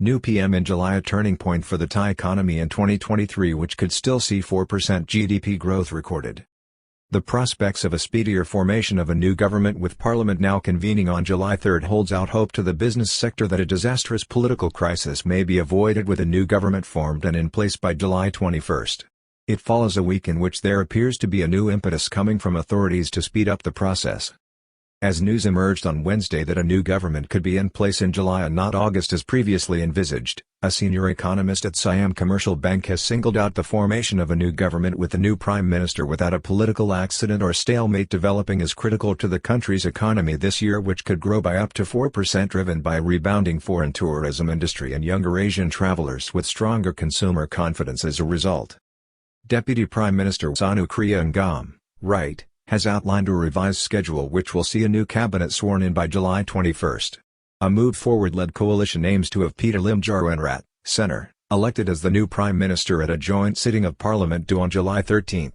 New PM in July, a turning point for the Thai economy in 2023, which could still see 4% GDP growth recorded. The prospects of a speedier formation of a new government with parliament now convening on July 3 holds out hope to the business sector that a disastrous political crisis may be avoided with a new government formed and in place by July 21. It follows a week in which there appears to be a new impetus coming from authorities to speed up the process. As news emerged on Wednesday that a new government could be in place in July and not August as previously envisaged, a senior economist at Siam Commercial Bank has singled out the formation of a new government with a new prime minister without a political accident or stalemate developing as critical to the country's economy this year, which could grow by up to 4%, driven by a rebounding foreign tourism industry and younger Asian travelers with stronger consumer confidence as a result. Deputy Prime Minister Sanu Kriyanggam, right, has outlined a revised schedule which will see a new cabinet sworn in by July 21. A Move Forward-led coalition aims to have Peter Limjaroenrat, Senator, elected as the new Prime Minister at a joint sitting of Parliament due on July 13.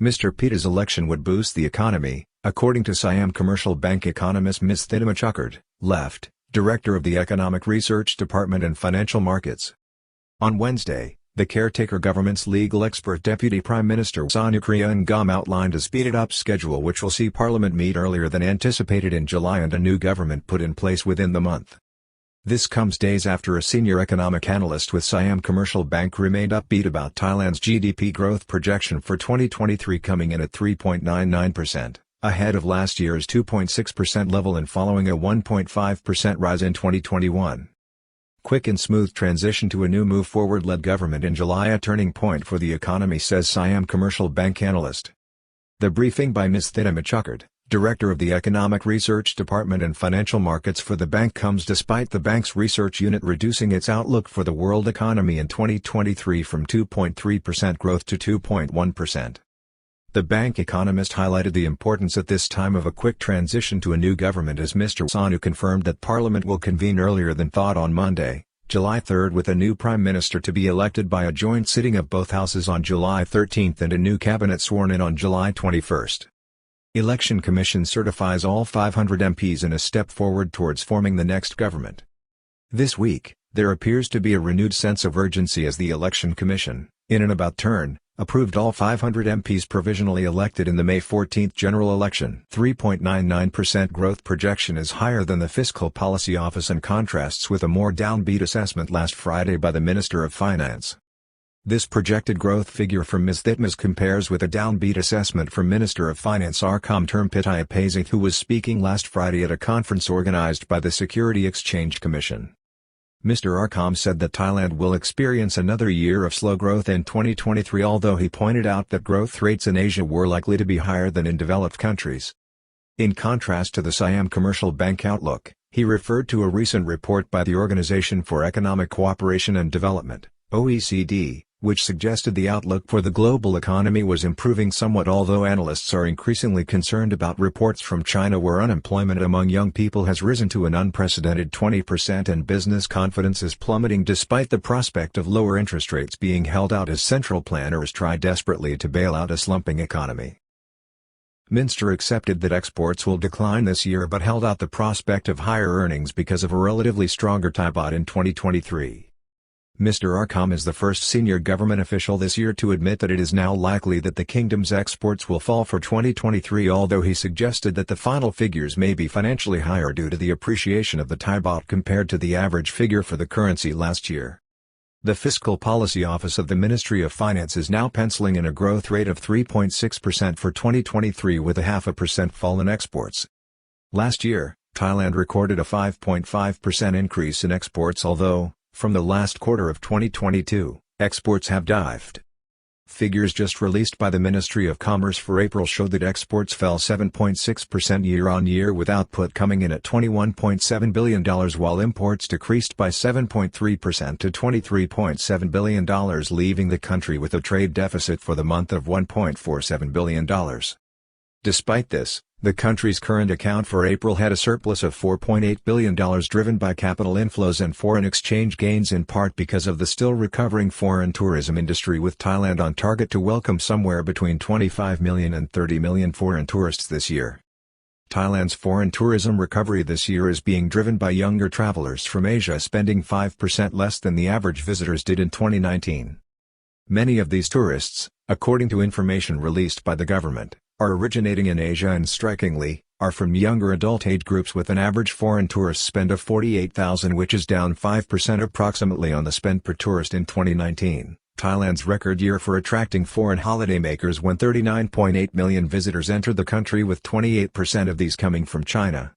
Mr. Peter's election would boost the economy, according to Siam Commercial Bank economist Ms. Thidima Chukard, left, Director of the Economic Research Department and Financial Markets. On Wednesday, the caretaker government's legal expert Deputy Prime Minister Sanu Kriyanggam outlined a speeded-up schedule which will see Parliament meet earlier than anticipated in July and a new government put in place within the month. This comes days after a senior economic analyst with Siam Commercial Bank remained upbeat about Thailand's GDP growth projection for 2023 coming in at 3.99%, ahead of last year's 2.6% level and following a 1.5% rise in 2021. Quick and smooth transition to a new Move Forward-led government in July, a turning point for the economy, says Siam Commercial Bank analyst. The briefing by Ms. Thidima Chukard, Director of the Economic Research Department and Financial Markets for the bank, comes despite the bank's research unit reducing its outlook for the world economy in 2023 from 2.3% growth to 2.1%. The bank economist highlighted the importance at this time of a quick transition to a new government as Mr. Sanu confirmed that Parliament will convene earlier than thought on Monday, July 3, with a new Prime Minister to be elected by a joint sitting of both houses on July 13 and a new cabinet sworn in on July 21. Election Commission certifies all 500 MPs in a step forward towards forming the next government. This week, there appears to be a renewed sense of urgency as the Election Commission, in an about-turn, approved all 500 MPs provisionally elected in the May 14 general election. 3.99% growth projection is higher than the Fiscal Policy Office and contrasts with a more downbeat assessment last Friday by the Minister of Finance. This projected growth figure from Ms. Thidima compares with a downbeat assessment from Minister of Finance Arkham Termpitai Apazith, who was speaking last Friday at a conference organized by the Security Exchange Commission. Mr. Arkham said that Thailand will experience another year of slow growth in 2023, although he pointed out that growth rates in Asia were likely to be higher than in developed countries. In contrast to the Siam Commercial Bank outlook, he referred to a recent report by the Organization for Economic Cooperation and Development, OECD, which suggested the outlook for the global economy was improving somewhat, although analysts are increasingly concerned about reports from China where unemployment among young people has risen to an unprecedented 20% and business confidence is plummeting despite the prospect of lower interest rates being held out as central planners try desperately to bail out a slumping economy. Minster accepted that exports will decline this year but held out the prospect of higher earnings because of a relatively stronger Thai baht in 2023. Mr. Arkham is the first senior government official this year to admit that it is now likely that the kingdom's exports will fall for 2023, although he suggested that the final figures may be financially higher due to the appreciation of the Thai baht compared to the average figure for the currency last year. The Fiscal Policy Office of the Ministry of Finance is now penciling in a growth rate of 3.6% for 2023 with a 0.5% fall in exports. Last year, Thailand recorded a 5.5% increase in exports, although, from the last quarter of 2022, exports have dived. Figures just released by the Ministry of Commerce for April showed that exports fell 7.6% year-on-year, with output coming in at $21.7 billion while imports decreased by 7.3% to $23.7 billion, leaving the country with a trade deficit for the month of $1.47 billion. Despite this, the country's current account for April had a surplus of $4.8 billion, driven by capital inflows and foreign exchange gains, in part because of the still recovering foreign tourism industry, with Thailand on target to welcome somewhere between 25 million and 30 million foreign tourists this year. Thailand's foreign tourism recovery this year is being driven by younger travelers from Asia spending 5% less than the average visitors did in 2019. Many of these tourists, according to information released by the government, are originating in Asia and strikingly, are from younger adult age groups with an average foreign tourist spend of 48,000, which is down 5% approximately on the spend per tourist in 2019. Thailand's record year for attracting foreign holidaymakers when 39.8 million visitors entered the country, with 28% of these coming from China.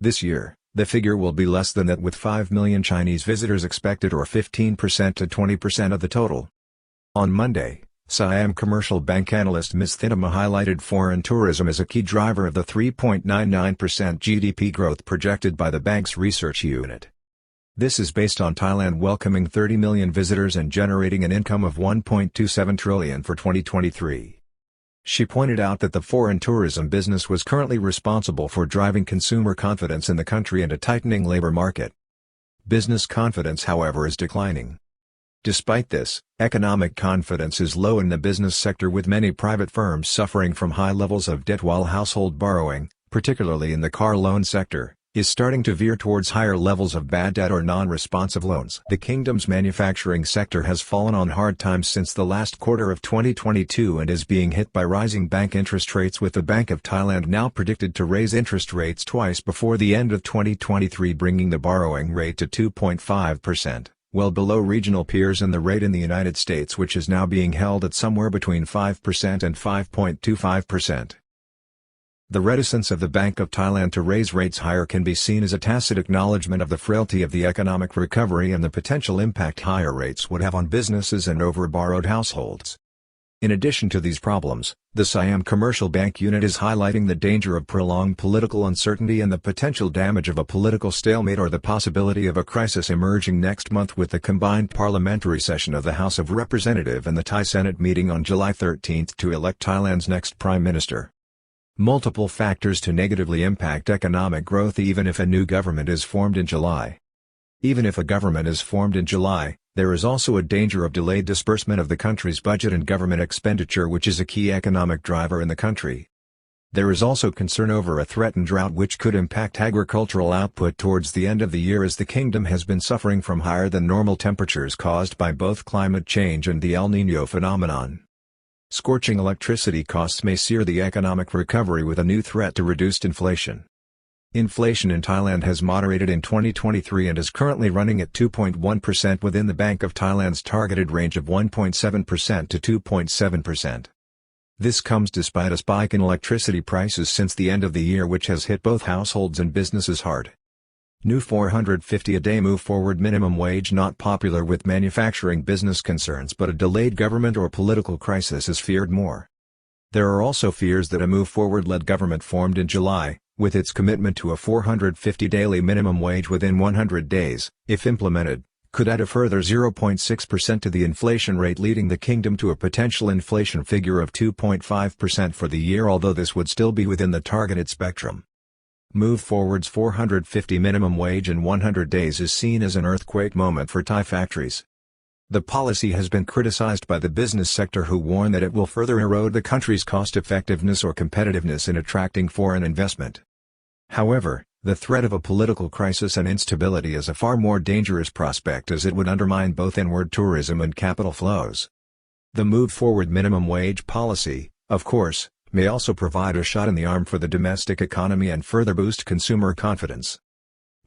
This year, the figure will be less than that, with 5 million Chinese visitors expected, or 15% to 20% of the total. On Monday, Siam Commercial Bank analyst Ms. Thinama highlighted foreign tourism as a key driver of the 3.99% GDP growth projected by the bank's research unit. This is based on Thailand welcoming 30 million visitors and generating an income of 1.27 trillion for 2023. She pointed out that the foreign tourism business was currently responsible for driving consumer confidence in the country and a tightening labor market. Business confidence, however, is declining. Despite this, economic confidence is low in the business sector, with many private firms suffering from high levels of debt, while household borrowing, particularly in the car loan sector, is starting to veer towards higher levels of bad debt or non-responsive loans. The kingdom's manufacturing sector has fallen on hard times since the last quarter of 2022 and is being hit by rising bank interest rates, with the Bank of Thailand now predicted to raise interest rates twice before the end of 2023, bringing the borrowing rate to 2.5%, well below regional peers and the rate in the United States, which is now being held at somewhere between 5% and 5.25%. The reticence of the Bank of Thailand to raise rates higher can be seen as a tacit acknowledgement of the frailty of the economic recovery and the potential impact higher rates would have on businesses and over-borrowed households. In addition to these problems, the Siam Commercial Bank unit is highlighting the danger of prolonged political uncertainty and the potential damage of a political stalemate, or the possibility of a crisis emerging next month with the combined parliamentary session of the House of Representatives and the Thai Senate meeting on July 13 to elect Thailand's next Prime Minister. Multiple factors to negatively impact economic growth even if a new government is formed in July. Even if a government is formed in July, there is also a danger of delayed disbursement of the country's budget and government expenditure, which is a key economic driver in the country. There is also concern over a threatened drought which could impact agricultural output towards the end of the year, as the kingdom has been suffering from higher than normal temperatures caused by both climate change and the El Niño phenomenon. Scorching electricity costs may sear the economic recovery, with a new threat to reduced inflation. Inflation in Thailand has moderated in 2023 and is currently running at 2.1%, within the Bank of Thailand's targeted range of 1.7% to 2.7%. This comes despite a spike in electricity prices since the end of the year, which has hit both households and businesses hard. New 450 a day move forward minimum wage not popular with manufacturing business concerns, but a delayed government or political crisis is feared more. There are also fears that a move forward-led government formed in July, with its commitment to a 450 daily minimum wage within 100 days, if implemented, could add a further 0.6% to the inflation rate, leading the kingdom to a potential inflation figure of 2.5% for the year, although this would still be within the targeted spectrum. Move Forward's 450 minimum wage in 100 days is seen as an earthquake moment for Thai factories. The policy has been criticized by the business sector, who warn that it will further erode the country's cost-effectiveness or competitiveness in attracting foreign investment. However, the threat of a political crisis and instability is a far more dangerous prospect, as it would undermine both inward tourism and capital flows. The Move Forward minimum wage policy, of course, may also provide a shot in the arm for the domestic economy and further boost consumer confidence.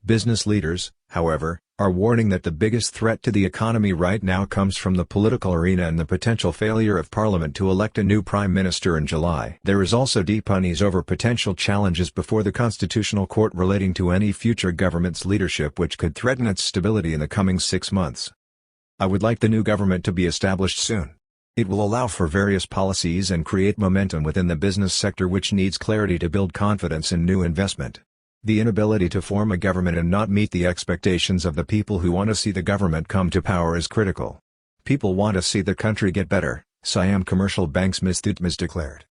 Business leaders, however, are warning that the biggest threat to the economy right now comes from the political arena and the potential failure of Parliament to elect a new Prime Minister in July. There is also deep unease over potential challenges before the Constitutional Court relating to any future government's leadership, which could threaten its stability in the coming 6 months. I would like the new government to be established soon. It will allow for various policies and create momentum within the business sector, which needs clarity to build confidence in new investment. The inability to form a government and not meet the expectations of the people who want to see the government come to power is critical. People want to see the country get better, Siam Commercial Bank's Ms. Thutmas declared.